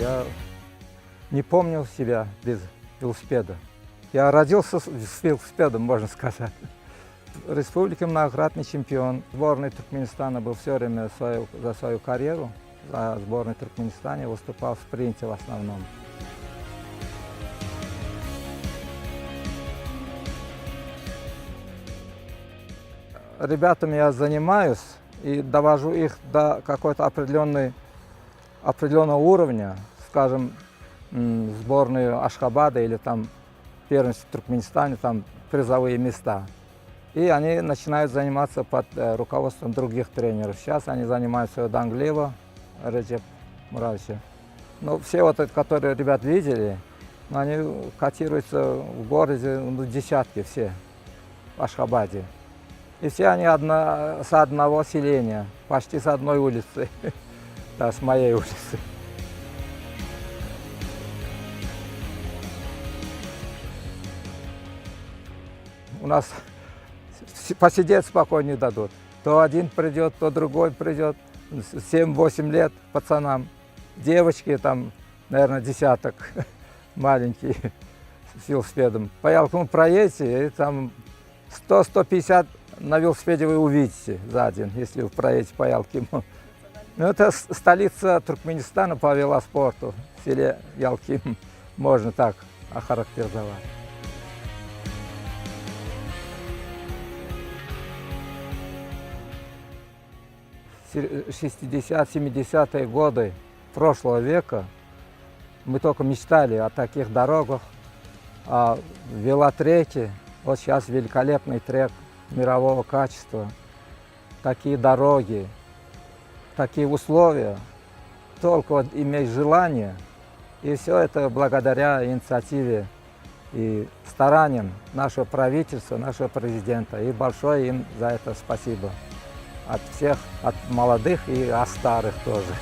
Я не помнил себя без велосипеда. Я родился с велосипедом, можно сказать. В республике многократный чемпион. Сборной Туркменистана был все время за свою карьеру. За сборной Туркменистана выступал в спринте в основном. Ребятами я занимаюсь и довожу их до какой-то определенного уровня, скажем, сборную Ашхабада или там первенство в Туркменистане, там призовые места. И они начинают заниматься под руководством других тренеров. Сейчас они занимаются Данглева, Реджеп Мурадовича. Но все вот эти, которые ребят видели, они котируются в городе десятки все в Ашхабаде. И все они с одного селения, почти с одной улицы, да, с моей улицы. У нас посидеть спокойно не дадут. То один придет, то другой придет. 7-8 лет пацанам. Девочки там, наверное, десяток маленькие с велосипедом. По Ялкому проедете, и там 100-150 на велосипеде вы увидите за день, если вы проедете по Ялкиму. Ну, это столица Туркменистана по велоспорту. В селе Ялким можно так охарактеризовать. В 60-70-е годы прошлого века мы только мечтали о таких дорогах, о велотреке. Вот сейчас великолепный трек мирового качества, такие дороги, такие условия, только вот иметь желание. И все это благодаря инициативе и стараниям нашего правительства, нашего президента. И большое им за это спасибо. От всех, от молодых и от старых тоже.